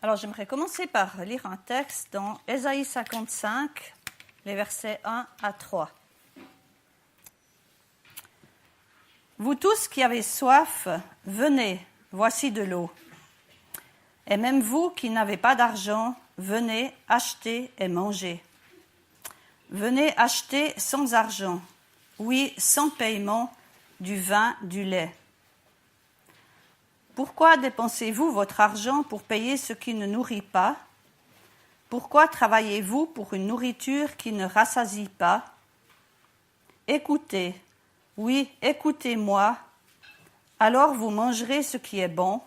Alors, j'aimerais commencer par lire un texte dans Ésaïe 55, les versets 1 à 3. Vous tous qui avez soif, venez, voici de l'eau. Et même vous qui n'avez pas d'argent, venez, achetez et mangez. Venez acheter sans argent, oui, sans paiement, du vin, du lait. Pourquoi dépensez-vous votre argent pour payer ce qui ne nourrit pas? Pourquoi travaillez-vous pour une nourriture qui ne rassasie pas? Écoutez, oui, écoutez-moi, alors vous mangerez ce qui est bon,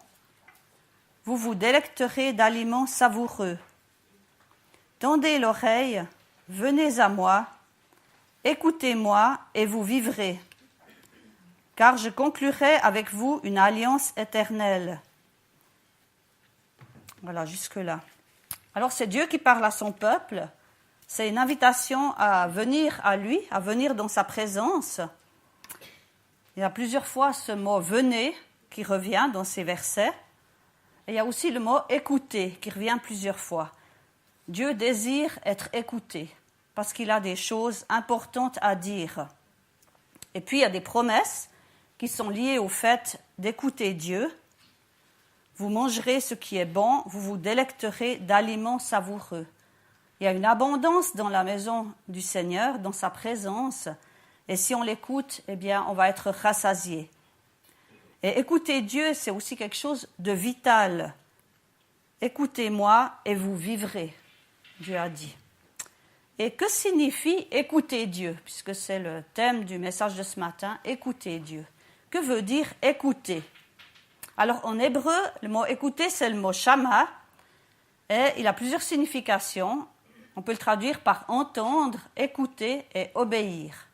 vous vous délecterez d'aliments savoureux. Tendez l'oreille, venez à moi, écoutez-moi et vous vivrez. Car je conclurai avec vous une alliance éternelle. Voilà, jusque-là. Alors, c'est Dieu qui parle à son peuple. C'est une invitation à venir à lui, à venir dans sa présence. Il y a plusieurs fois ce mot « venez » qui revient dans ces versets. Et il y a aussi le mot « écouter » qui revient plusieurs fois. Dieu désire être écouté parce qu'il a des choses importantes à dire. Et puis, il y a des promesses qui sont liées au fait d'écouter Dieu. Vous mangerez ce qui est bon, vous vous délecterez d'aliments savoureux. Il y a une abondance dans la maison du Seigneur, dans sa présence, et si on l'écoute, eh bien, on va être rassasié. Et écouter Dieu, c'est aussi quelque chose de vital. Écoutez-moi et vous vivrez, Dieu a dit. Et que signifie écouter Dieu, puisque c'est le thème du message de ce matin, écouter Dieu. Que veut dire écouter? Alors en hébreu, le mot écouter, c'est le mot shama, et il a plusieurs significations. On peut le traduire par entendre, écouter et obéir.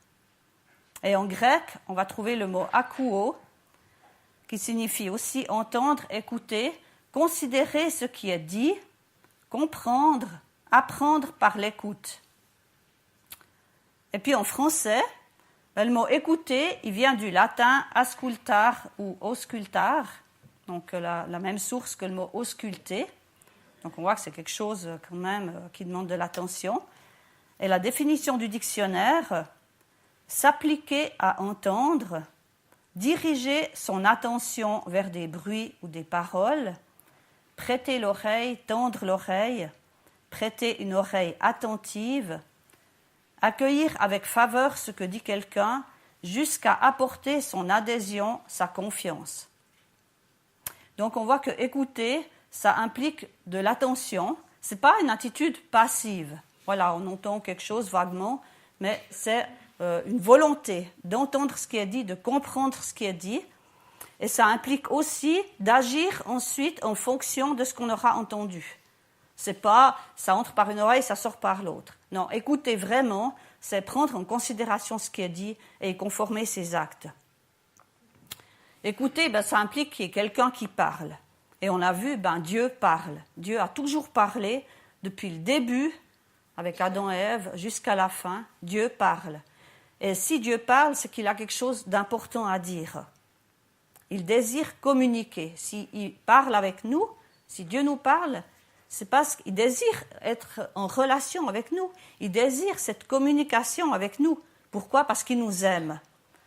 Et en grec, on va trouver le mot akouo, qui signifie aussi entendre, écouter, considérer ce qui est dit, comprendre, apprendre par l'écoute. Et puis en français, le mot écouter, il vient du latin ascultar ou auscultar, donc la même source que le mot ausculter. Donc on voit que c'est quelque chose quand même qui demande de l'attention. Et la définition du dictionnaire, s'appliquer à entendre, diriger son attention vers des bruits ou des paroles, prêter l'oreille, tendre l'oreille, prêter une oreille attentive, accueillir avec faveur ce que dit quelqu'un jusqu'à apporter son adhésion, sa confiance. Donc on voit que écouter, ça implique de l'attention. Ce n'est pas une attitude passive. Voilà, on entend quelque chose vaguement, mais c'est une volonté d'entendre ce qui est dit, de comprendre ce qui est dit. Et ça implique aussi d'agir ensuite en fonction de ce qu'on aura entendu. C'est pas ça entre par une oreille, ça sort par l'autre. Non, écouter vraiment, c'est prendre en considération ce qui est dit et y conformer ses actes. Écouter, ça implique qu'il y ait quelqu'un qui parle. Et on a vu, Dieu parle. Dieu a toujours parlé depuis le début, avec Adam et Ève, jusqu'à la fin. Dieu parle. Et si Dieu parle, c'est qu'il a quelque chose d'important à dire. Il désire communiquer. S'il parle avec nous, si Dieu nous parle, c'est parce qu'il désire être en relation avec nous. Il désire cette communication avec nous. Pourquoi? Parce qu'il nous aime.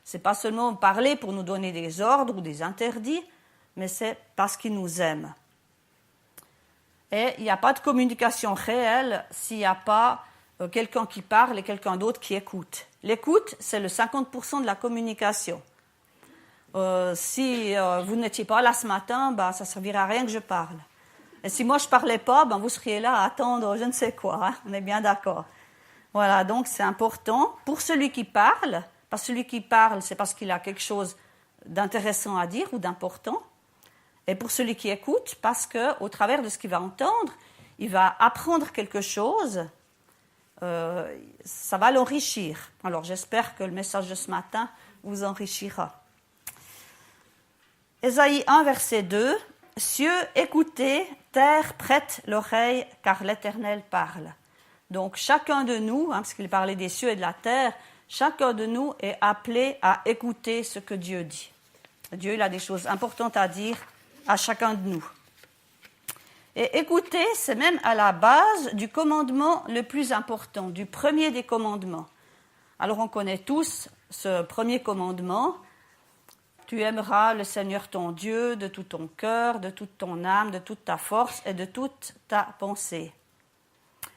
Ce n'est pas seulement parler pour nous donner des ordres ou des interdits, mais c'est parce qu'il nous aime. Et il n'y a pas de communication réelle s'il n'y a pas quelqu'un qui parle et quelqu'un d'autre qui écoute. L'écoute, c'est le 50% de la communication. Si vous n'étiez pas là ce matin, ça ne servira à rien que je parle. Et si moi je ne parlais pas, vous seriez là à attendre je ne sais quoi. On est bien d'accord. Voilà, donc c'est important pour celui qui parle. Parce que celui qui parle, c'est parce qu'il a quelque chose d'intéressant à dire ou d'important. Et pour celui qui écoute, parce qu'au travers de ce qu'il va entendre, il va apprendre quelque chose, ça va l'enrichir. Alors j'espère que le message de ce matin vous enrichira. Ésaïe 1, verset 2. « Cieux, écoutez, terre, prête l'oreille, car l'Éternel parle. » Donc chacun de nous, parce qu'il parlait des cieux et de la terre, chacun de nous est appelé à écouter ce que Dieu dit. Dieu, il a des choses importantes à dire à chacun de nous. Et écouter, c'est même à la base du commandement le plus important, du premier des commandements. Alors on connaît tous ce premier commandement. Tu aimeras le Seigneur ton Dieu de tout ton cœur, de toute ton âme, de toute ta force et de toute ta pensée.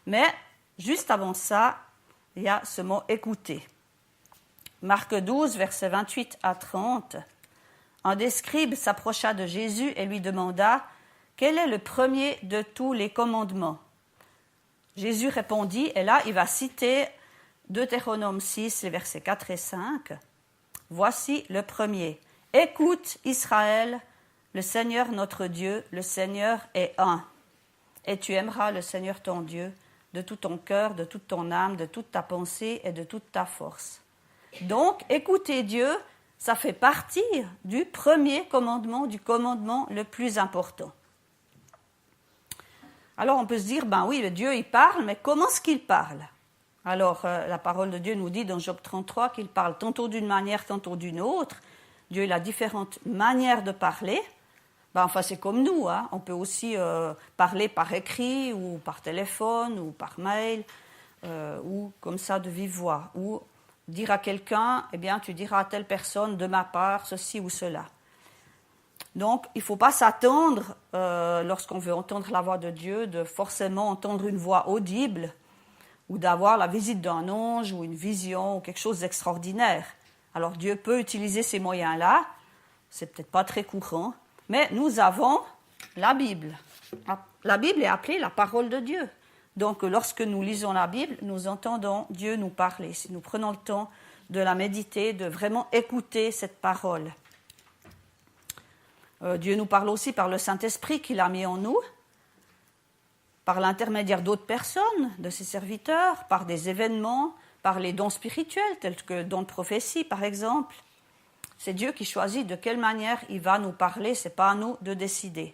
Mais juste avant ça, il y a ce mot écouter. Marc 12, versets 28 à 30. Un des scribes s'approcha de Jésus et lui demanda « Quel est le premier de tous les commandements ?» Jésus répondit, et là il va citer Deutéronome 6, les versets 4 et 5. « Voici le premier. Écoute Israël, le Seigneur notre Dieu, le Seigneur est un. Et tu aimeras le Seigneur ton Dieu de tout ton cœur, de toute ton âme, de toute ta pensée et de toute ta force. » Donc, écouter Dieu, ça fait partie du premier commandement, du commandement le plus important. Alors, on peut se dire, ben oui, Dieu, il parle, mais comment est-ce qu'il parle ? Alors, la parole de Dieu nous dit dans Job 33 qu'il parle tantôt d'une manière, tantôt d'une autre. Dieu, il a différentes manières de parler. Ben, enfin, c'est comme nous, hein. On peut aussi parler par écrit, ou par téléphone, ou par mail, ou comme ça de vive voix, ou dire à quelqu'un, eh bien, tu diras à telle personne de ma part ceci ou cela. Donc, il ne faut pas s'attendre, lorsqu'on veut entendre la voix de Dieu, de forcément entendre une voix audible ou d'avoir la visite d'un ange ou une vision ou quelque chose d'extraordinaire. Alors, Dieu peut utiliser ces moyens-là, c'est peut-être pas très courant, mais nous avons la Bible. La Bible est appelée la parole de Dieu. Donc, lorsque nous lisons la Bible, nous entendons Dieu nous parler. Si nous prenons le temps de la méditer, de vraiment écouter cette parole. Dieu nous parle aussi par le Saint-Esprit qu'il a mis en nous, par l'intermédiaire d'autres personnes, de ses serviteurs, par des événements, par les dons spirituels, tels que dons de prophétie, par exemple. C'est Dieu qui choisit de quelle manière il va nous parler, ce n'est pas à nous de décider.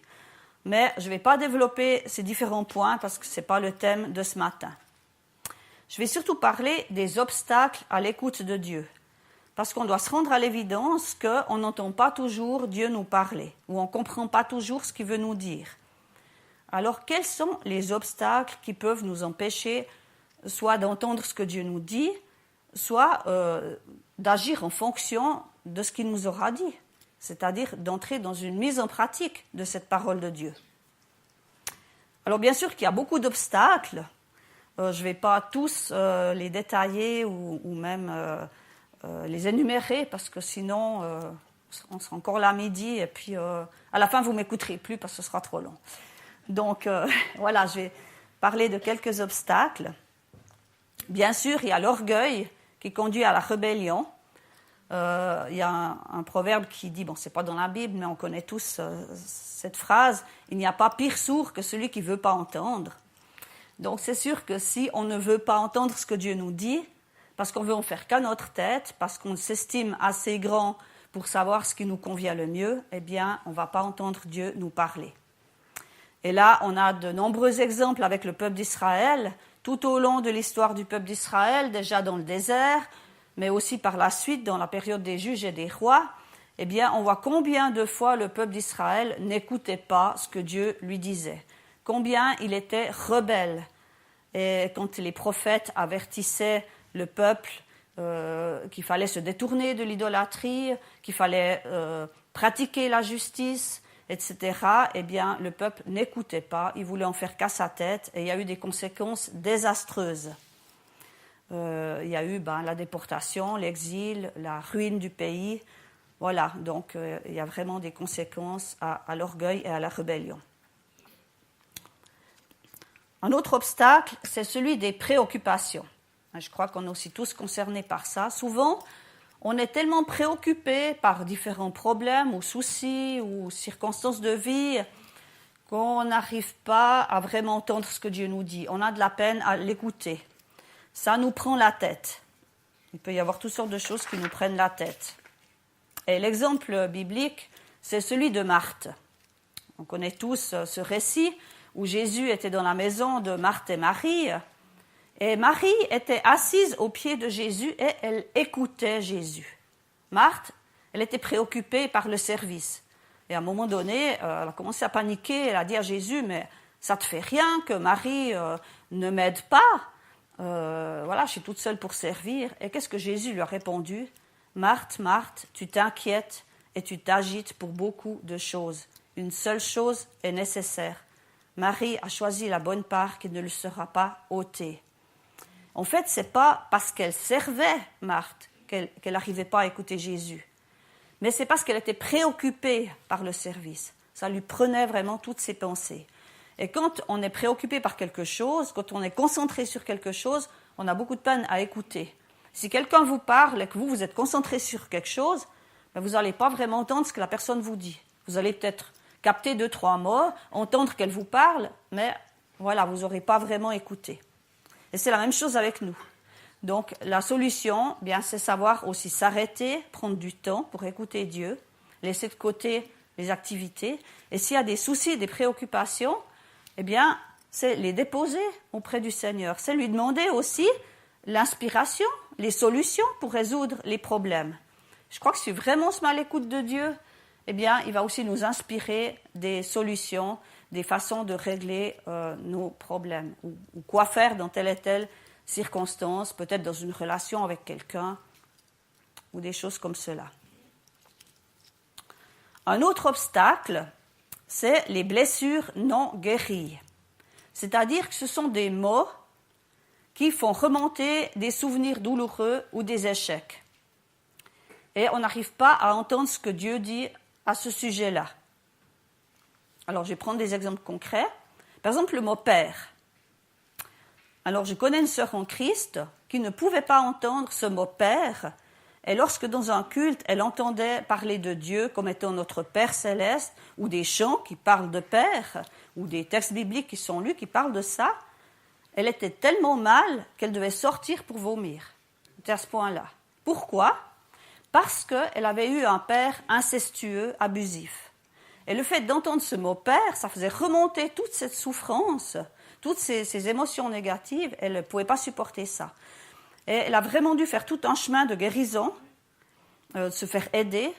Mais je ne vais pas développer ces différents points parce que ce n'est pas le thème de ce matin. Je vais surtout parler des obstacles à l'écoute de Dieu. Parce qu'on doit se rendre à l'évidence qu'on n'entend pas toujours Dieu nous parler, ou on ne comprend pas toujours ce qu'il veut nous dire. Alors, quels sont les obstacles qui peuvent nous empêcher soit d'entendre ce que Dieu nous dit, soit d'agir en fonction de ce qu'il nous aura dit, c'est-à-dire d'entrer dans une mise en pratique de cette parole de Dieu. Alors bien sûr qu'il y a beaucoup d'obstacles, je ne vais pas tous les détailler ou même les énumérer parce que sinon on sera encore là à midi et puis à la fin vous ne m'écouterez plus parce que ce sera trop long. Donc voilà, je vais parler de quelques obstacles. Bien sûr, il y a l'orgueil qui conduit à la rébellion. Il y a un proverbe qui dit, bon, c'est pas dans la Bible, mais on connaît tous cette phrase, il n'y a pas pire sourd que celui qui ne veut pas entendre. Donc c'est sûr que si on ne veut pas entendre ce que Dieu nous dit, parce qu'on veut en faire qu'à notre tête, parce qu'on s'estime assez grand pour savoir ce qui nous convient le mieux, eh bien, on ne va pas entendre Dieu nous parler. Et là, on a de nombreux exemples avec le peuple d'Israël, tout au long de l'histoire du peuple d'Israël, déjà dans le désert, mais aussi par la suite, dans la période des juges et des rois, eh bien, on voit combien de fois le peuple d'Israël n'écoutait pas ce que Dieu lui disait, combien il était rebelle. Et quand les prophètes avertissaient le peuple qu'il fallait se détourner de l'idolâtrie, qu'il fallait pratiquer la justice, etc., eh bien, le peuple n'écoutait pas, il voulait en faire qu'à sa tête, et il y a eu des conséquences désastreuses. Il y a eu la déportation, l'exil, la ruine du pays. Voilà, donc il y a vraiment des conséquences à l'orgueil et à la rébellion. Un autre obstacle, c'est celui des préoccupations. Je crois qu'on est aussi tous concernés par ça. Souvent, on est tellement préoccupé par différents problèmes ou soucis ou circonstances de vie qu'on n'arrive pas à vraiment entendre ce que Dieu nous dit. On a de la peine à l'écouter. Ça nous prend la tête. Il peut y avoir toutes sortes de choses qui nous prennent la tête. Et l'exemple biblique, c'est celui de Marthe. On connaît tous ce récit où Jésus était dans la maison de Marthe et Marie. Et Marie était assise aux pieds de Jésus et elle écoutait Jésus. Marthe, elle était préoccupée par le service. Et à un moment donné, elle a commencé à paniquer. Elle a dit à Jésus, mais ça te fait rien que Marie ne m'aide pas. Voilà, je suis toute seule pour servir. Et qu'est-ce que Jésus lui a répondu? Marthe, Marthe, tu t'inquiètes et tu t'agites pour beaucoup de choses. Une seule chose est nécessaire. Marie a choisi la bonne part qui ne lui sera pas ôtée. En fait, ce n'est pas parce qu'elle servait Marthe qu'elle n'arrivait pas à écouter Jésus, mais c'est parce qu'elle était préoccupée par le service. Ça lui prenait vraiment toutes ses pensées. Et quand on est préoccupé par quelque chose, quand on est concentré sur quelque chose, on a beaucoup de peine à écouter. Si quelqu'un vous parle et que vous êtes concentré sur quelque chose, ben vous n'allez pas vraiment entendre ce que la personne vous dit. Vous allez peut-être capter 2-3 mots, entendre qu'elle vous parle, mais voilà, vous n'aurez pas vraiment écouté. Et c'est la même chose avec nous. Donc la solution, bien, c'est savoir aussi s'arrêter, prendre du temps pour écouter Dieu, laisser de côté les activités. Et s'il y a des soucis, des préoccupations, eh bien, c'est les déposer auprès du Seigneur. C'est lui demander aussi l'inspiration, les solutions pour résoudre les problèmes. Je crois que si vraiment on se met à l'écoute de Dieu, eh bien, il va aussi nous inspirer des solutions, des façons de régler nos problèmes, ou quoi faire dans telle et telle circonstance, peut-être dans une relation avec quelqu'un, ou des choses comme cela. Un autre obstacle, c'est les blessures non guéries. C'est-à-dire que ce sont des mots qui font remonter des souvenirs douloureux ou des échecs. Et on n'arrive pas à entendre ce que Dieu dit à ce sujet-là. Alors, je vais prendre des exemples concrets. Par exemple, le mot « père ». Alors, je connais une sœur en Christ qui ne pouvait pas entendre ce mot « père ». Et lorsque dans un culte, elle entendait parler de Dieu comme étant notre Père céleste, ou des chants qui parlent de Père, ou des textes bibliques qui sont lus qui parlent de ça, elle était tellement mal qu'elle devait sortir pour vomir. C'était à ce point-là. Pourquoi? Parce qu'elle avait eu un père incestueux, abusif. Et le fait d'entendre ce mot « père », ça faisait remonter toute cette souffrance, toutes ces émotions négatives. Elle ne pouvait pas supporter ça. Et elle a vraiment dû faire tout un chemin de guérison, se faire aider,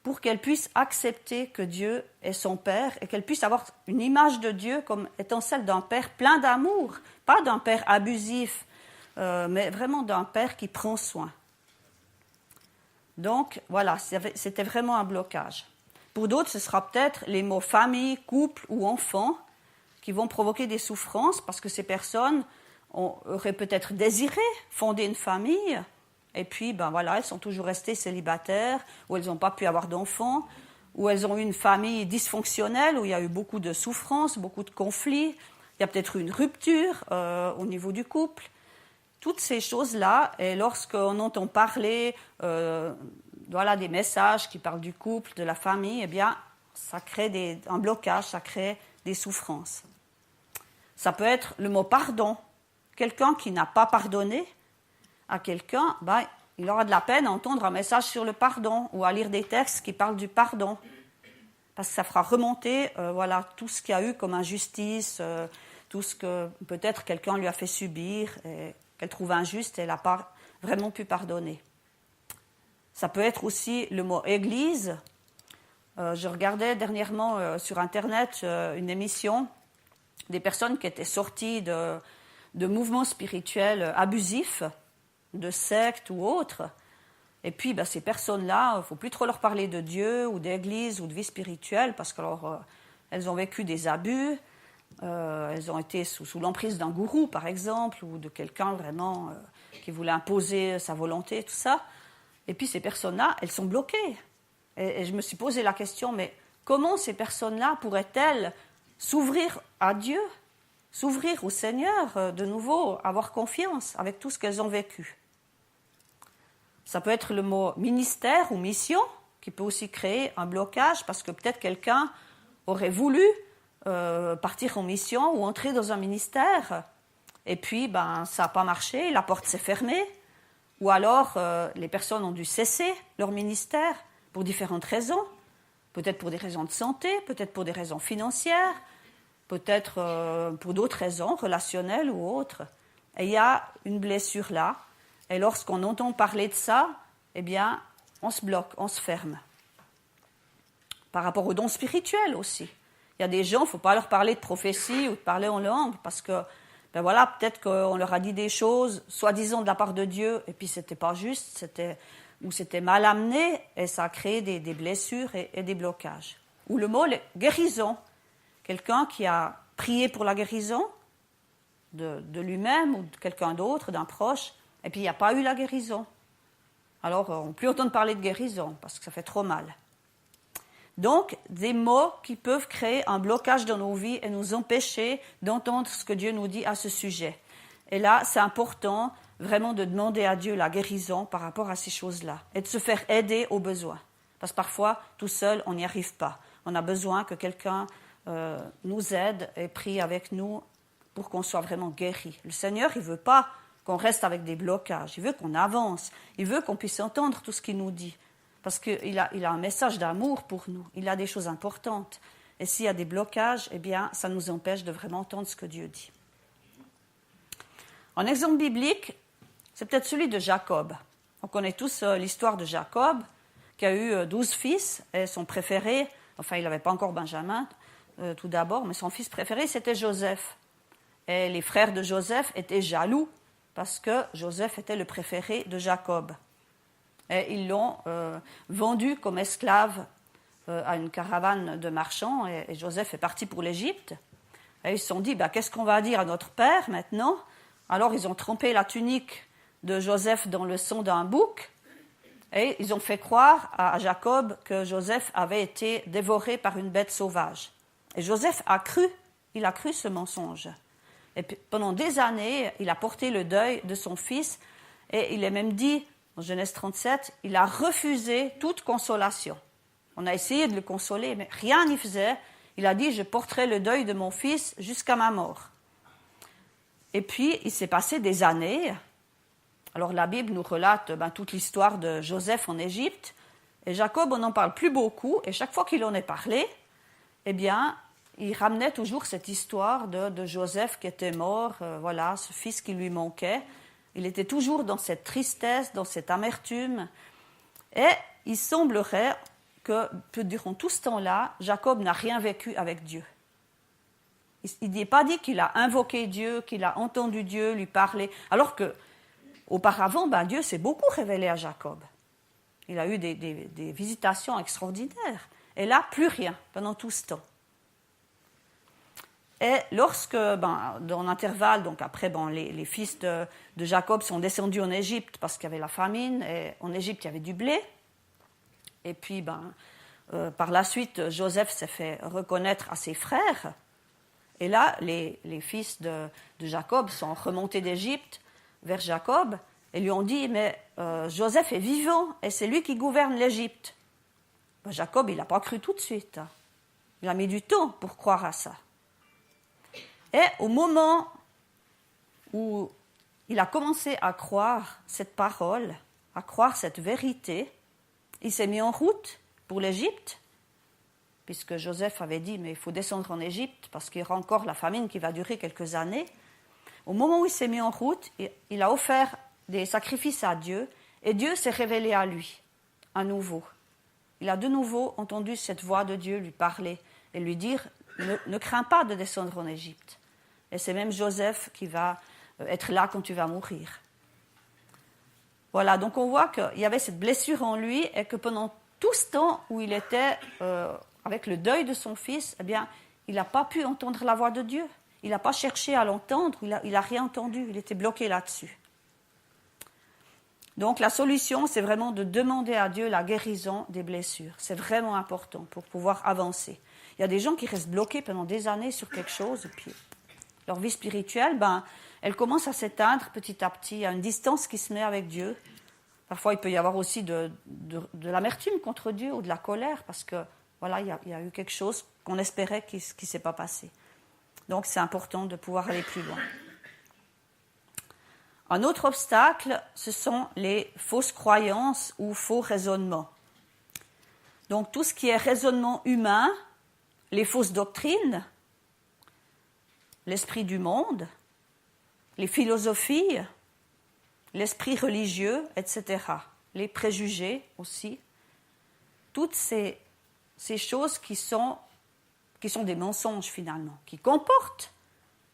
pour qu'elle puisse accepter que Dieu est son Père et qu'elle puisse avoir une image de Dieu comme étant celle d'un Père plein d'amour, pas d'un Père abusif, mais vraiment d'un Père qui prend soin. Donc, voilà, c'était vraiment un blocage. Pour d'autres, ce sera peut-être les mots famille, couple ou enfant qui vont provoquer des souffrances parce que ces personnes auraient peut-être désiré fonder une famille et puis, ben voilà, elles sont toujours restées célibataires ou elles n'ont pas pu avoir d'enfants ou elles ont eu une famille dysfonctionnelle où il y a eu beaucoup de souffrances, beaucoup de conflits. Il y a peut-être eu une rupture au niveau du couple. Toutes ces choses-là, et lorsqu'on entend parler voilà, des messages qui parlent du couple, de la famille, eh bien, ça crée un blocage, ça crée des souffrances. Ça peut être le mot pardon. Quelqu'un qui n'a pas pardonné à quelqu'un, ben, il aura de la peine à entendre un message sur le pardon ou à lire des textes qui parlent du pardon. Parce que ça fera remonter voilà, tout ce qu'il y a eu comme injustice, tout ce que peut-être quelqu'un lui a fait subir et qu'elle trouve injuste et elle n'a pas vraiment pu pardonner. Ça peut être aussi le mot « église ». Je regardais dernièrement sur Internet une émission des personnes qui étaient sorties de mouvements spirituels abusifs, de sectes ou autres. Et puis, ben, ces personnes-là, il ne faut plus trop leur parler de Dieu ou d'église ou de vie spirituelle parce qu'elles ont vécu des abus, elles ont été sous l'emprise d'un gourou, par exemple, ou de quelqu'un vraiment qui voulait imposer sa volonté, tout ça. Et puis, ces personnes-là, elles sont bloquées. Et je me suis posé la question, mais comment ces personnes-là pourraient-elles s'ouvrir à Dieu, s'ouvrir au Seigneur de nouveau, avoir confiance avec tout ce qu'elles ont vécu? Ça peut être le mot ministère ou mission qui peut aussi créer un blocage parce que peut-être quelqu'un aurait voulu partir en mission ou entrer dans un ministère et puis ben, ça n'a pas marché, la porte s'est fermée ou alors les personnes ont dû cesser leur ministère pour différentes raisons, peut-être pour des raisons de santé, peut-être pour des raisons financières, peut-être pour d'autres raisons relationnelles ou autres. Et il y a une blessure là. Et lorsqu'on entend parler de ça, eh bien, on se bloque, on se ferme. Par rapport aux dons spirituels aussi. Il y a des gens, il ne faut pas leur parler de prophétie ou de parler en langue, parce que, ben voilà, peut-être qu'on leur a dit des choses, soi-disant de la part de Dieu, et puis c'était pas juste, c'était mal amené, et ça a créé des blessures et des blocages. Ou le mot guérison. Quelqu'un qui a prié pour la guérison de lui-même ou de quelqu'un d'autre, d'un proche, et puis il n'y a pas eu la guérison. Alors, on ne peut plus entendre parler de guérison, parce que ça fait trop mal. Donc, des mots qui peuvent créer un blocage dans nos vies et nous empêcher d'entendre ce que Dieu nous dit à ce sujet. Et là, c'est important vraiment de demander à Dieu la guérison par rapport à ces choses-là et de se faire aider aux besoins. Parce que parfois, tout seul, on n'y arrive pas. On a besoin que quelqu'un nous aide et prie avec nous pour qu'on soit vraiment guéri. Le Seigneur, il ne veut pas qu'on reste avec des blocages. Il veut qu'on avance. Il veut qu'on puisse entendre tout ce qu'il nous dit. Parce qu'il a un message d'amour pour nous. Il a des choses importantes. Et s'il y a des blocages, eh bien, ça nous empêche de vraiment entendre ce que Dieu dit. Un exemple biblique, c'est peut-être celui de Jacob. On connaît tous l'histoire de Jacob, qui a eu 12 fils, et son préféré, enfin, il n'avait pas encore Benjamin, tout d'abord, mais son fils préféré, c'était Joseph. Et les frères de Joseph étaient jaloux, parce que Joseph était le préféré de Jacob. Et ils l'ont vendu comme esclave à une caravane de marchands, et Joseph est parti pour l'Égypte. Et ils se sont dit, qu'est-ce qu'on va dire à notre père maintenant? Alors ils ont trempé la tunique de Joseph dans le sang d'un bouc, et ils ont fait croire à Jacob que Joseph avait été dévoré par une bête sauvage. Et Joseph il a cru ce mensonge. Et pendant des années, il a porté le deuil de son fils, et il est même dit, en Genèse 37, il a refusé toute consolation. On a essayé de le consoler, mais rien n'y faisait. Il a dit, je porterai le deuil de mon fils jusqu'à ma mort. Et puis, il s'est passé des années. Alors, la Bible nous relate toute l'histoire de Joseph en Égypte. Et Jacob, on n'en parle plus beaucoup. Et chaque fois qu'il en est parlé, eh bien, il ramenait toujours cette histoire de Joseph qui était mort, ce fils qui lui manquait. Il était toujours dans cette tristesse, dans cette amertume. Et il semblerait que durant tout ce temps-là, Jacob n'a rien vécu avec Dieu. Il n'est pas dit qu'il a invoqué Dieu, qu'il a entendu Dieu lui parler, alors qu'auparavant, Dieu s'est beaucoup révélé à Jacob. Il a eu des visitations extraordinaires. Et là, plus rien pendant tout ce temps. Et lorsque, dans l'intervalle, donc après, les fils de Jacob sont descendus en Égypte parce qu'il y avait la famine, et en Égypte, il y avait du blé. Et puis, par la suite, Joseph s'est fait reconnaître à ses frères. Et là, les fils de Jacob sont remontés d'Égypte vers Jacob et lui ont dit, mais Joseph est vivant et c'est lui qui gouverne l'Égypte. Jacob, il n'a pas cru tout de suite. Il a mis du temps pour croire à ça. Et au moment où il a commencé à croire cette parole, à croire cette vérité, il s'est mis en route pour l'Égypte, puisque Joseph avait dit, mais il faut descendre en Égypte, parce qu'il y aura encore la famine qui va durer quelques années. Au moment où il s'est mis en route, il a offert des sacrifices à Dieu, et Dieu s'est révélé à lui, à nouveau. Il a de nouveau entendu cette voix de Dieu lui parler, et lui dire, ne crains pas de descendre en Égypte. Et c'est même Joseph qui va être là quand tu vas mourir. Voilà, donc on voit qu'il y avait cette blessure en lui, et que pendant tout ce temps où il était avec le deuil de son fils, eh bien, il n'a pas pu entendre la voix de Dieu. Il n'a pas cherché à l'entendre, il n'a rien entendu, il était bloqué là-dessus. Donc la solution, c'est vraiment de demander à Dieu la guérison des blessures. C'est vraiment important pour pouvoir avancer. Il y a des gens qui restent bloqués pendant des années sur quelque chose, et puis leur vie spirituelle, elle commence à s'éteindre petit à petit. Il y a une distance qui se met avec Dieu. Parfois, il peut y avoir aussi de l'amertume contre Dieu ou de la colère, parce que voilà, il y a eu quelque chose qu'on espérait qui ne s'est pas passé. Donc, c'est important de pouvoir aller plus loin. Un autre obstacle, ce sont les fausses croyances ou faux raisonnements. Donc, tout ce qui est raisonnement humain, les fausses doctrines, l'esprit du monde, les philosophies, l'esprit religieux, etc. Les préjugés aussi. Toutes ces choses qui sont qui sont des mensonges finalement, qui comportent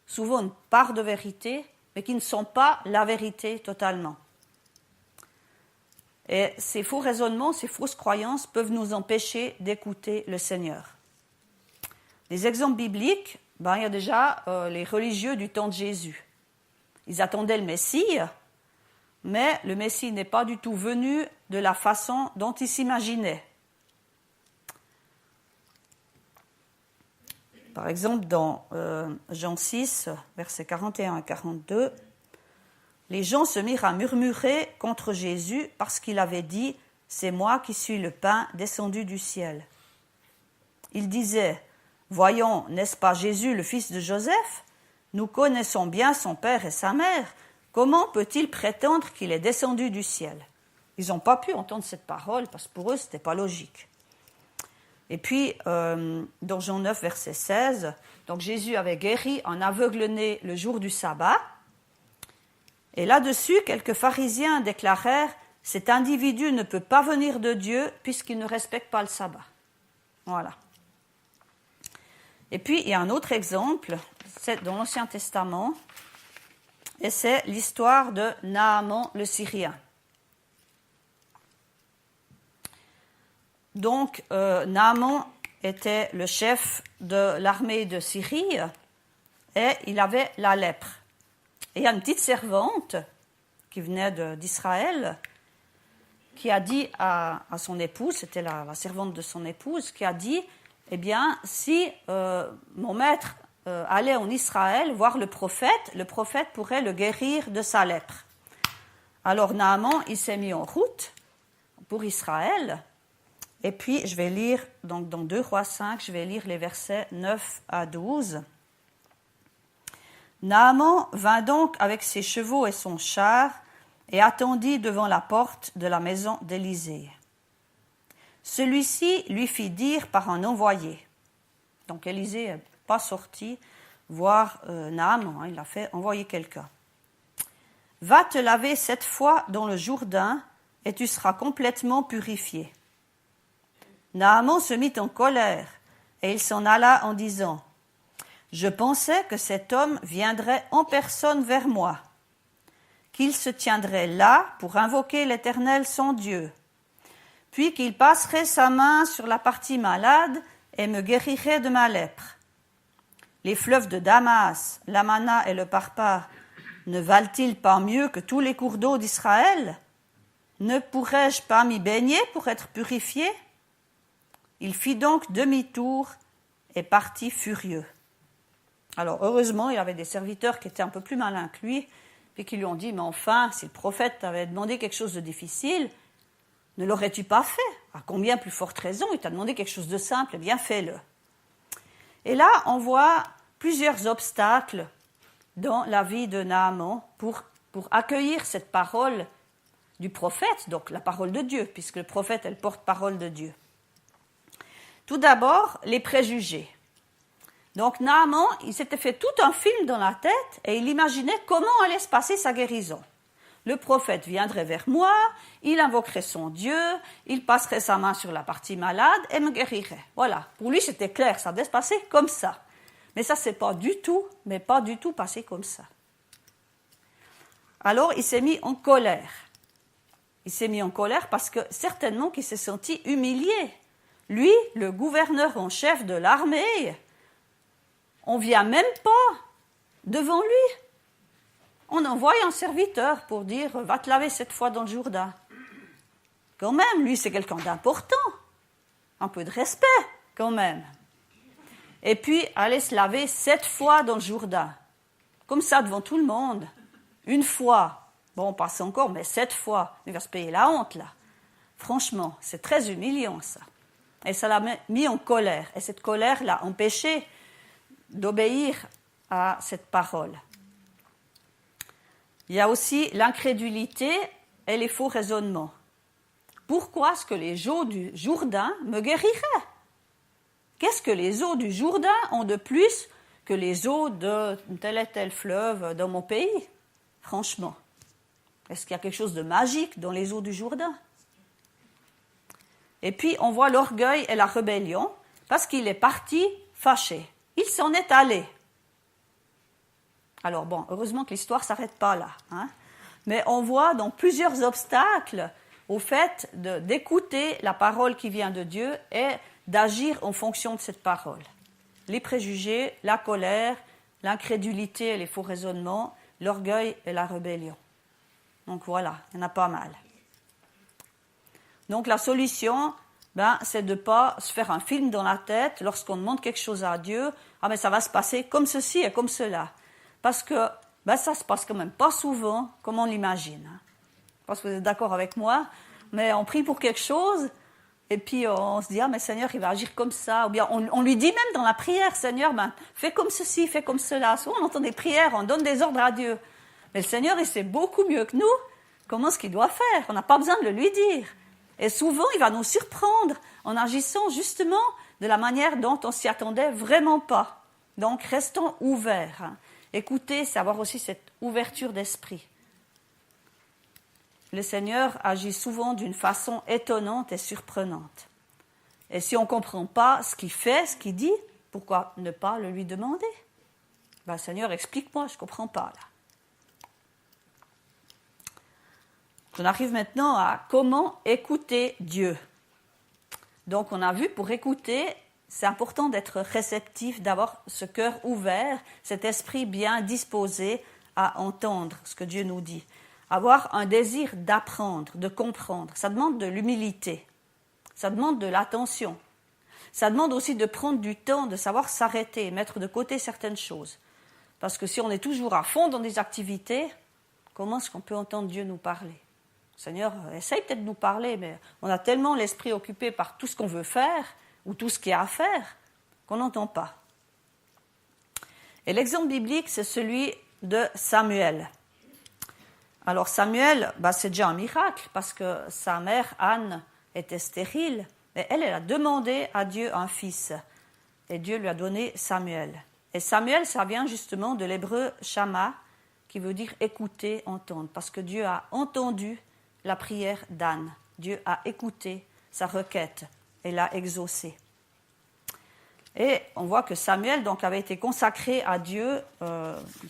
souvent une part de vérité, mais qui ne sont pas la vérité totalement. Et ces faux raisonnements, ces fausses croyances peuvent nous empêcher d'écouter le Seigneur. Des exemples bibliques, il y a déjà les religieux du temps de Jésus. Ils attendaient le Messie, mais le Messie n'est pas du tout venu de la façon dont ils s'imaginaient. Par exemple, dans Jean 6, versets 41 à 42, les gens se mirent à murmurer contre Jésus parce qu'il avait dit « C'est moi qui suis le pain descendu du ciel ». Ils disaient « Voyons, n'est-ce pas Jésus, le fils de Joseph ? Nous connaissons bien son père et sa mère. Comment peut-il prétendre qu'il est descendu du ciel ?» Ils n'ont pas pu entendre cette parole parce que pour eux, ce n'était pas logique. Et puis, dans Jean 9, verset 16, donc Jésus avait guéri un aveugle-né le jour du sabbat. Et là-dessus, quelques pharisiens déclarèrent « Cet individu ne peut pas venir de Dieu puisqu'il ne respecte pas le sabbat. » Voilà. Et puis, il y a un autre exemple, c'est dans l'Ancien Testament, et c'est l'histoire de Naaman le Syrien. Donc, Naaman était le chef de l'armée de Syrie et il avait la lèpre. Et il y a une petite servante qui venait d'Israël qui a dit à son épouse, c'était la servante de son épouse, qui a dit « Eh bien, si mon maître allait en Israël voir le prophète pourrait le guérir de sa lèpre. » Alors Naaman, il s'est mis en route pour Israël. Et puis, je vais lire, donc dans 2 Rois 5, je vais lire les versets 9 à 12. Naaman vint donc avec ses chevaux et son char et attendit devant la porte de la maison d'Élisée. Celui-ci lui fit dire par un envoyé. Donc Élisée n'est pas sorti voir Naaman, il a fait envoyer quelqu'un. « Va te laver 7 fois dans le Jourdain et tu seras complètement purifié. » Naaman se mit en colère et il s'en alla en disant « Je pensais que cet homme viendrait en personne vers moi, qu'il se tiendrait là pour invoquer l'Éternel son Dieu, puis qu'il passerait sa main sur la partie malade et me guérirait de ma lèpre. Les fleuves de Damas, l'Amana et le Parpar ne valent-ils pas mieux que tous les cours d'eau d'Israël? Ne pourrais-je pas m'y baigner pour être purifié ?» Il fit donc demi-tour et partit furieux. Alors, heureusement, il avait des serviteurs qui étaient un peu plus malins que lui, puis qui lui ont dit « Mais enfin, si le prophète t'avait demandé quelque chose de difficile, ne l'aurais-tu pas fait? À combien plus forte raison, il t'a demandé quelque chose de simple, eh bien fais-le. » Et là, on voit plusieurs obstacles dans la vie de Naaman pour accueillir cette parole du prophète, donc la parole de Dieu, puisque le prophète est le porte-parole de Dieu. Tout d'abord, les préjugés. Donc Naaman, il s'était fait tout un film dans la tête et il imaginait comment allait se passer sa guérison. Le prophète viendrait vers moi, il invoquerait son Dieu, il passerait sa main sur la partie malade et me guérirait. Voilà, pour lui c'était clair, ça devait se passer comme ça. Mais ça c'est pas du tout passé comme ça. Alors il s'est mis en colère. Il s'est mis en colère parce que certainement qu'il s'est senti humilié. Lui, le gouverneur en chef de l'armée, on ne vient même pas devant lui. On envoie un serviteur pour dire « Va te laver 7 fois dans le Jourdain ». Quand même, lui, c'est quelqu'un d'important. Un peu de respect, quand même. Et puis, aller se laver 7 fois dans le Jourdain. Comme ça, devant tout le monde. 1 fois. Bon, passe encore, mais 7 fois. Il va se payer la honte, là. Franchement, c'est très humiliant, ça. Et ça l'a mis en colère. Et cette colère l'a empêché d'obéir à cette parole. Il y a aussi l'incrédulité et les faux raisonnements. Pourquoi est-ce que les eaux du Jourdain me guériraient? Qu'est-ce que les eaux du Jourdain ont de plus que les eaux de tel et tel fleuve dans mon pays? Franchement, est-ce qu'il y a quelque chose de magique dans les eaux du Jourdain? Et puis, on voit l'orgueil et la rébellion, parce qu'il est parti fâché. Il s'en est allé. Alors bon, heureusement que l'histoire ne s'arrête pas là. Hein. Mais on voit donc plusieurs obstacles au fait d'écouter la parole qui vient de Dieu et d'agir en fonction de cette parole. Les préjugés, la colère, l'incrédulité et les faux raisonnements, l'orgueil et la rébellion. Donc voilà, il y en a pas mal. Donc la solution, c'est de ne pas se faire un film dans la tête lorsqu'on demande quelque chose à Dieu. Ah mais ça va se passer comme ceci et comme cela. Parce que ça se passe quand même pas souvent comme on l'imagine. Je pense que vous êtes d'accord avec moi, mais on prie pour quelque chose et puis on se dit, ah mais Seigneur, il va agir comme ça. Ou bien on lui dit même dans la prière, Seigneur, fais comme ceci, fais comme cela. Souvent on entend des prières, on donne des ordres à Dieu. Mais le Seigneur, il sait beaucoup mieux que nous comment ce qu'il doit faire. On n'a pas besoin de le lui dire. Et souvent, il va nous surprendre en agissant justement de la manière dont on s'y attendait vraiment pas. Donc, restons ouverts. Écoutez, c'est avoir aussi cette ouverture d'esprit. Le Seigneur agit souvent d'une façon étonnante et surprenante. Et si on ne comprend pas ce qu'il fait, ce qu'il dit, pourquoi ne pas le lui demander ? Seigneur, explique-moi, je ne comprends pas là. On arrive maintenant à comment écouter Dieu. Donc on a vu, pour écouter, c'est important d'être réceptif, d'avoir ce cœur ouvert, cet esprit bien disposé à entendre ce que Dieu nous dit. Avoir un désir d'apprendre, de comprendre. Ça demande de l'humilité, ça demande de l'attention. Ça demande aussi de prendre du temps, de savoir s'arrêter, mettre de côté certaines choses. Parce que si on est toujours à fond dans des activités, comment est-ce qu'on peut entendre Dieu nous parler ? Seigneur, essaye peut-être de nous parler, mais on a tellement l'esprit occupé par tout ce qu'on veut faire, ou tout ce qu'il y a à faire, qu'on n'entend pas. Et l'exemple biblique, c'est celui de Samuel. Alors Samuel, c'est déjà un miracle, parce que sa mère, Anne, était stérile, et elle a demandé à Dieu un fils, et Dieu lui a donné Samuel. Et Samuel, ça vient justement de l'hébreu shama, qui veut dire écouter, entendre, parce que Dieu a entendu la prière d'Anne. Dieu a écouté sa requête et l'a exaucée. Et on voit que Samuel donc, avait été consacré à Dieu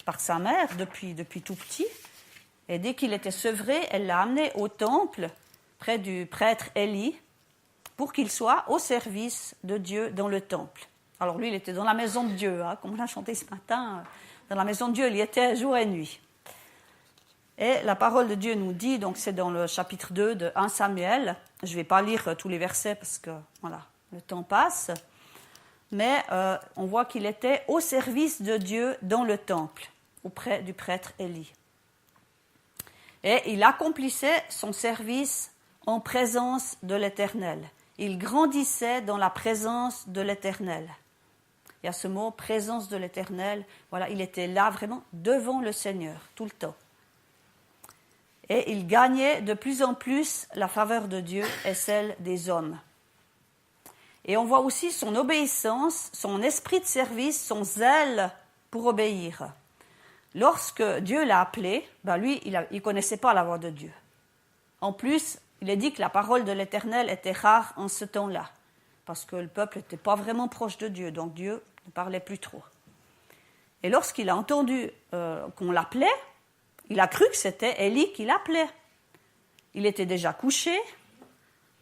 par sa mère depuis tout petit. Et dès qu'il était sevré, elle l'a amené au temple, près du prêtre Élie, pour qu'il soit au service de Dieu dans le temple. Alors lui, il était dans la maison de Dieu, comme on a chanté ce matin. Dans la maison de Dieu, il y était jour et nuit. Et la parole de Dieu nous dit, donc c'est dans le chapitre 2 de 1 Samuel, je ne vais pas lire tous les versets parce que voilà, le temps passe, mais on voit qu'il était au service de Dieu dans le temple, auprès du prêtre Élie. Et il accomplissait son service en présence de l'Éternel. Il grandissait dans la présence de l'Éternel. Il y a ce mot, présence de l'Éternel, voilà, il était là vraiment devant le Seigneur, tout le temps. Et il gagnait de plus en plus la faveur de Dieu et celle des hommes. Et on voit aussi son obéissance, son esprit de service, son zèle pour obéir. Lorsque Dieu l'a appelé, lui, il ne connaissait pas la voix de Dieu. En plus, il est dit que la parole de l'Éternel était rare en ce temps-là, parce que le peuple n'était pas vraiment proche de Dieu, donc Dieu ne parlait plus trop. Et lorsqu'il a entendu qu'on l'appelait, il a cru que c'était Élie qui l'appelait. Il était déjà couché,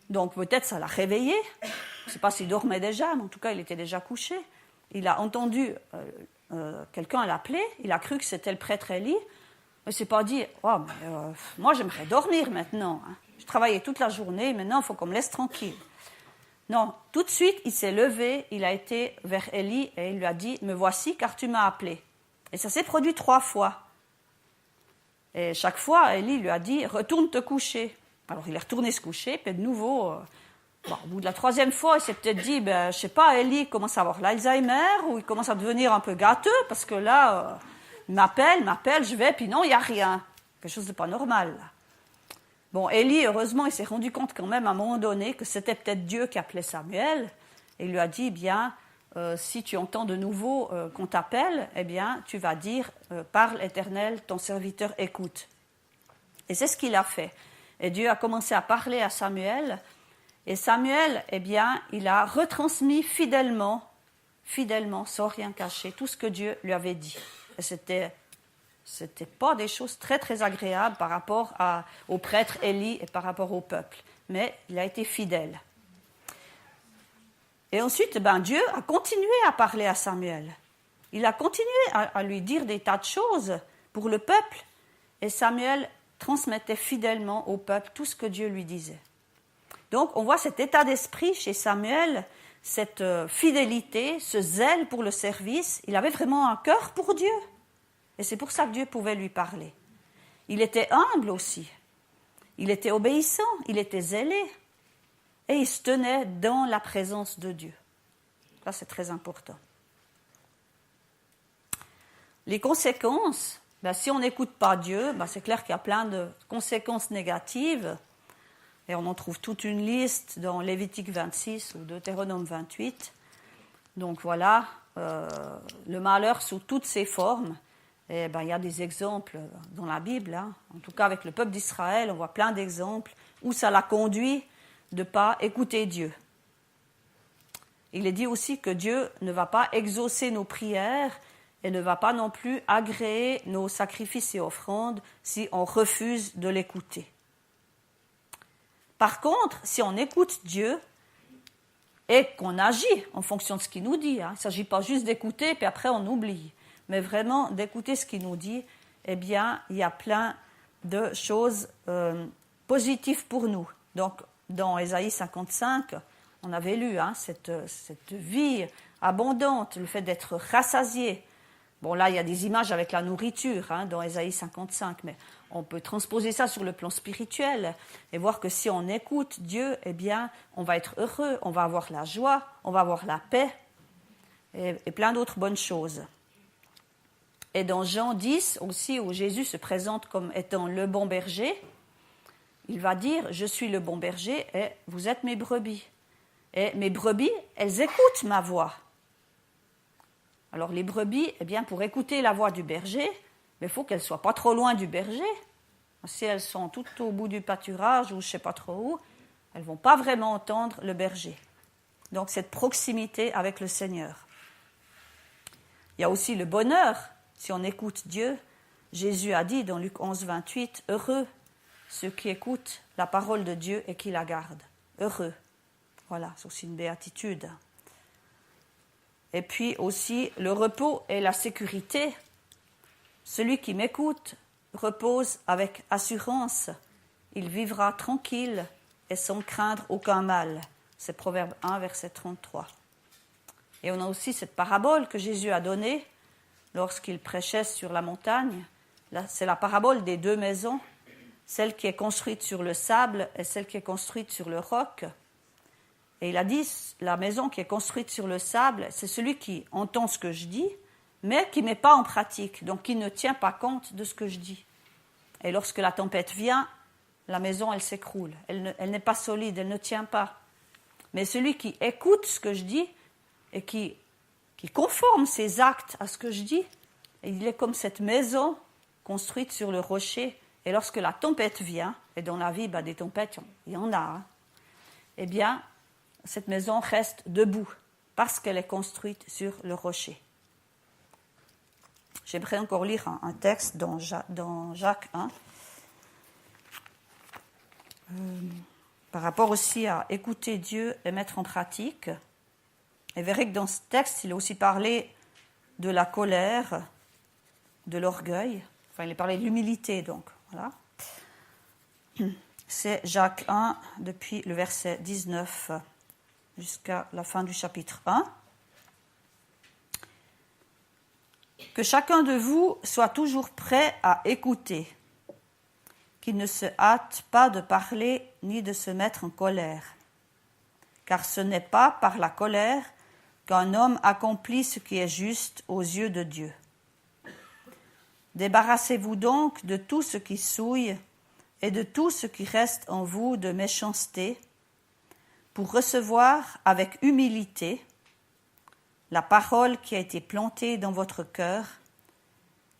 donc peut-être ça l'a réveillé. Je ne sais pas s'il dormait déjà, mais en tout cas, il était déjà couché. Il a entendu quelqu'un l'appeler, il a cru que c'était le prêtre Élie. Il ne s'est pas dit, moi j'aimerais dormir maintenant. Je travaillais toute la journée, maintenant il faut qu'on me laisse tranquille. Non, tout de suite, il s'est levé, il a été vers Élie et il lui a dit, me voici car tu m'as appelé. Et ça s'est produit 3 fois. Et chaque fois, Élie lui a dit, retourne te coucher. Alors il est retourné se coucher, puis de nouveau, au bout de la 3e fois, il s'est peut-être dit, je ne sais pas, Élie commence à avoir l'Alzheimer, ou il commence à devenir un peu gâteux, parce que là, il m'appelle, je vais, puis non, il n'y a rien. Quelque chose de pas normal, là. Bon, Élie, heureusement, il s'est rendu compte quand même à un moment donné que c'était peut-être Dieu qui appelait Samuel, et il lui a dit, si tu entends de nouveau qu'on t'appelle, tu vas dire, parle Éternel, ton serviteur écoute. Et c'est ce qu'il a fait. Et Dieu a commencé à parler à Samuel, et Samuel, il a retransmis fidèlement fidèlement, sans rien cacher, tout ce que Dieu lui avait dit. Et c'était pas des choses très très agréables par rapport au prêtre Élie et par rapport au peuple. Mais il a été fidèle. Et ensuite, Dieu a continué à parler à Samuel. Il a continué à lui dire des tas de choses pour le peuple. Et Samuel transmettait fidèlement au peuple tout ce que Dieu lui disait. Donc, on voit cet état d'esprit chez Samuel, cette fidélité, ce zèle pour le service. Il avait vraiment un cœur pour Dieu. Et c'est pour ça que Dieu pouvait lui parler. Il était humble aussi. Il était obéissant, il était zélé. Et il se tenait dans la présence de Dieu. Ça, c'est très important. Les conséquences, si on n'écoute pas Dieu, c'est clair qu'il y a plein de conséquences négatives. Et on en trouve toute une liste dans Lévitique 26 ou Deutéronome 28. Donc voilà, le malheur sous toutes ses formes. Et il y a des exemples dans la Bible. En tout cas, avec le peuple d'Israël, on voit plein d'exemples où ça l'a conduit de ne pas écouter Dieu. Il est dit aussi que Dieu ne va pas exaucer nos prières et ne va pas non plus agréer nos sacrifices et offrandes si on refuse de l'écouter. Par contre, si on écoute Dieu et qu'on agit en fonction de ce qu'il nous dit, il ne s'agit pas juste d'écouter puis après on oublie, mais vraiment d'écouter ce qu'il nous dit, il y a plein de choses positives pour nous. Donc, dans Ésaïe 55, on avait lu cette vie abondante, le fait d'être rassasié. Bon, là, il y a des images avec la nourriture dans Ésaïe 55, mais on peut transposer ça sur le plan spirituel et voir que si on écoute Dieu, on va être heureux, on va avoir la joie, on va avoir la paix et plein d'autres bonnes choses. Et dans Jean 10 aussi, où Jésus se présente comme étant le bon berger, il va dire « Je suis le bon berger et vous êtes mes brebis. Et mes brebis, elles écoutent ma voix. » Alors les brebis, pour écouter la voix du berger, il faut qu'elles ne soient pas trop loin du berger. Si elles sont tout au bout du pâturage ou je ne sais pas trop où, elles ne vont pas vraiment entendre le berger. Donc cette proximité avec le Seigneur. Il y a aussi le bonheur, si on écoute Dieu. Jésus a dit dans Luc 11, 28, « Heureux ceux qui écoutent la parole de Dieu et qui la gardent. » Heureux. Voilà, c'est aussi une béatitude. Et puis aussi le repos et la sécurité. Celui qui m'écoute repose avec assurance. Il vivra tranquille et sans craindre aucun mal. C'est Proverbe 1, verset 33. Et on a aussi cette parabole que Jésus a donnée lorsqu'il prêchait sur la montagne. Là, c'est la parabole des deux maisons, celle qui est construite sur le sable et celle qui est construite sur le roc. Et il a dit, la maison qui est construite sur le sable, c'est celui qui entend ce que je dis, mais qui ne met pas en pratique, donc qui ne tient pas compte de ce que je dis. Et lorsque la tempête vient, la maison, elle s'écroule. Elle n'est pas solide, elle ne tient pas. Mais celui qui écoute ce que je dis et qui conforme ses actes à ce que je dis, il est comme cette maison construite sur le rocher. Et lorsque la tempête vient, et dans la vie, des tempêtes, il y en a, cette maison reste debout parce qu'elle est construite sur le rocher. J'aimerais encore lire un texte dans Jacques 1, par rapport aussi à écouter Dieu et mettre en pratique. Et verrez que dans ce texte, il a aussi parlé de la colère, de l'orgueil. Enfin, il a parlé de l'humilité, donc. Voilà. C'est Jacques 1, depuis le verset 19 jusqu'à la fin du chapitre 1. Que chacun de vous soit toujours prêt à écouter, qu'il ne se hâte pas de parler ni de se mettre en colère. Car ce n'est pas par la colère qu'un homme accomplit ce qui est juste aux yeux de Dieu. Débarrassez-vous donc de tout ce qui souille et de tout ce qui reste en vous de méchanceté, pour recevoir avec humilité la parole qui a été plantée dans votre cœur,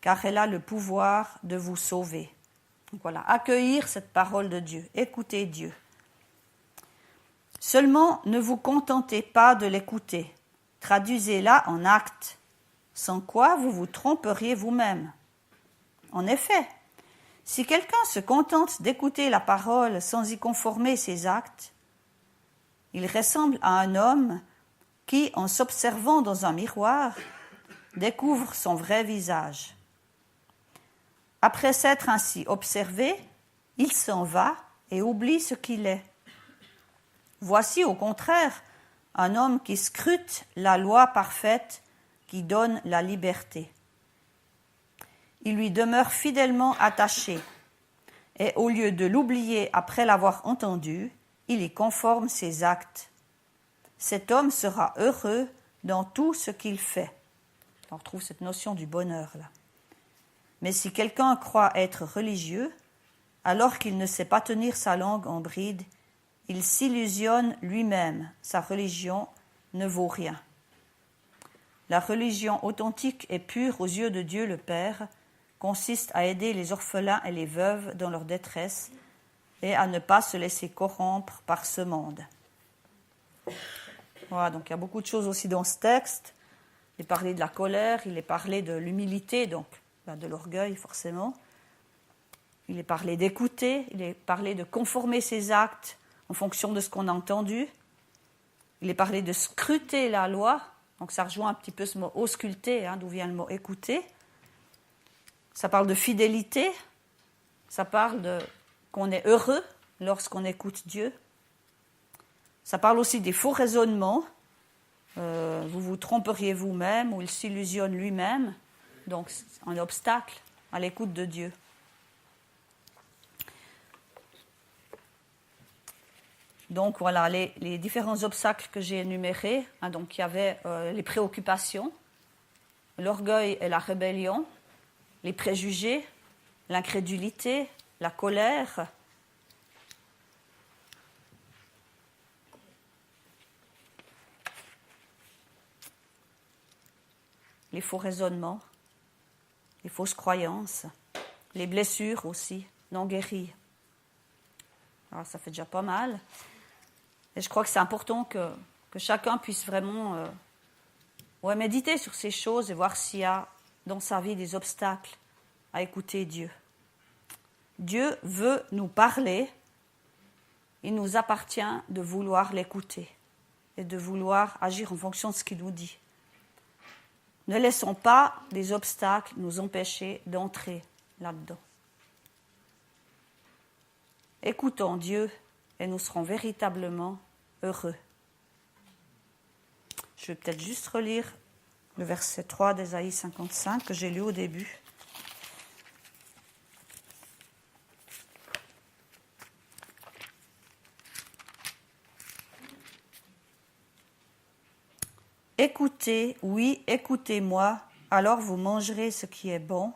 car elle a le pouvoir de vous sauver. Donc voilà, accueillir cette parole de Dieu, écouter Dieu. Seulement, ne vous contentez pas de l'écouter, traduisez-la en actes, sans quoi vous vous tromperiez vous-même. En effet, si quelqu'un se contente d'écouter la parole sans y conformer ses actes, il ressemble à un homme qui, en s'observant dans un miroir, découvre son vrai visage. Après s'être ainsi observé, il s'en va et oublie ce qu'il est. Voici au contraire un homme qui scrute la loi parfaite qui donne la liberté. Il lui demeure fidèlement attaché et au lieu de l'oublier après l'avoir entendu, il y conforme ses actes. Cet homme sera heureux dans tout ce qu'il fait. On retrouve cette notion du bonheur là. Mais si quelqu'un croit être religieux, alors qu'il ne sait pas tenir sa langue en bride, il s'illusionne lui-même. Sa religion ne vaut rien. La religion authentique et pure aux yeux de Dieu le Père consiste à aider les orphelins et les veuves dans leur détresse et à ne pas se laisser corrompre par ce monde. Voilà, donc il y a beaucoup de choses aussi dans ce texte. Il est parlé de la colère, il est parlé de l'humilité, donc de l'orgueil forcément. Il est parlé d'écouter, il est parlé de conformer ses actes en fonction de ce qu'on a entendu. Il est parlé de scruter la loi, donc ça rejoint un petit peu ce mot ausculter, d'où vient le mot écouter. Ça parle de fidélité, ça parle qu'on est heureux lorsqu'on écoute Dieu. Ça parle aussi des faux raisonnements. Vous vous tromperiez vous-même ou il s'illusionne lui-même. Donc, c'est un obstacle à l'écoute de Dieu. Donc, voilà les différents obstacles que j'ai énumérés. Donc, il y avait les préoccupations, l'orgueil et la rébellion, les préjugés, l'incrédulité, la colère, les faux raisonnements, les fausses croyances, les blessures aussi, non guéries. Alors, ça fait déjà pas mal. Et je crois que c'est important que chacun puisse vraiment méditer sur ces choses et voir s'il y a dans sa vie des obstacles à écouter Dieu. Dieu veut nous parler. Il nous appartient de vouloir l'écouter et de vouloir agir en fonction de ce qu'il nous dit. Ne laissons pas des obstacles nous empêcher d'entrer là-dedans. Écoutons Dieu et nous serons véritablement heureux. Je vais peut-être juste relire le verset 3 d'Ésaïe 55 que j'ai lu au début. Écoutez, oui, écoutez-moi, alors vous mangerez ce qui est bon,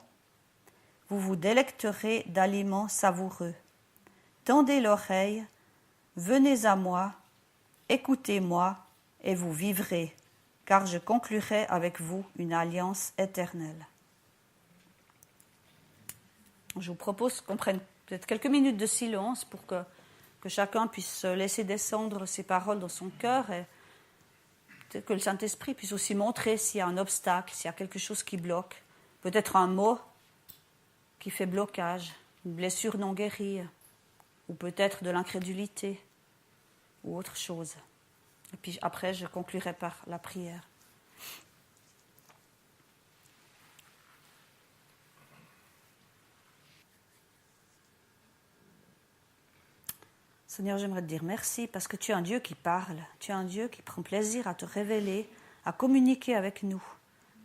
vous vous délecterez d'aliments savoureux. Tendez l'oreille, venez à moi, écoutez-moi, et vous vivrez, car je conclurai avec vous une alliance éternelle. Je vous propose qu'on prenne peut-être quelques minutes de silence pour que chacun puisse laisser descendre ses paroles dans son cœur et peut-être que le Saint-Esprit puisse aussi montrer s'il y a un obstacle, s'il y a quelque chose qui bloque, peut-être un mot qui fait blocage, une blessure non guérie, ou peut-être de l'incrédulité, ou autre chose. Et puis après, je conclurai par la prière. Seigneur, j'aimerais te dire merci parce que tu es un Dieu qui parle, tu es un Dieu qui prend plaisir à te révéler, à communiquer avec nous.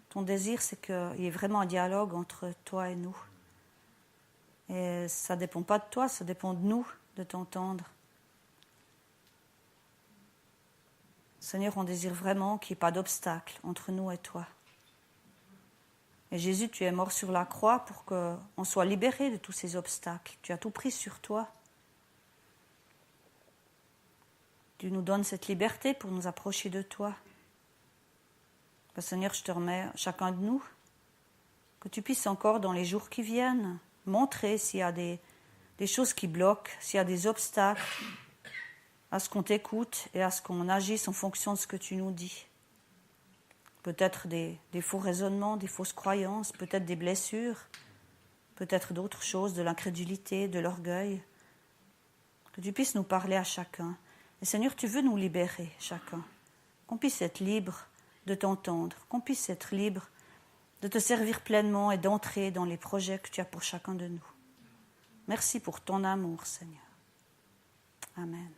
Ton désir, c'est qu'il y ait vraiment un dialogue entre toi et nous. Et ça ne dépend pas de toi, ça dépend de nous de t'entendre. Seigneur, on désire vraiment qu'il n'y ait pas d'obstacle entre nous et toi. Et Jésus, tu es mort sur la croix pour qu'on soit libéré de tous ces obstacles. Tu as tout pris sur toi. Tu nous donnes cette liberté pour nous approcher de toi. Seigneur, je te remets chacun de nous, que tu puisses encore dans les jours qui viennent montrer s'il y a des choses qui bloquent, s'il y a des obstacles à ce qu'on t'écoute et à ce qu'on agisse en fonction de ce que tu nous dis. peut-être des faux raisonnements, des fausses croyances, peut-être des blessures, peut-être d'autres choses, de l'incrédulité, de l'orgueil. Que tu puisses nous parler à chacun. Et Seigneur, tu veux nous libérer, chacun. Qu'on puisse être libre de t'entendre, qu'on puisse être libre de te servir pleinement et d'entrer dans les projets que tu as pour chacun de nous. Merci pour ton amour, Seigneur. Amen.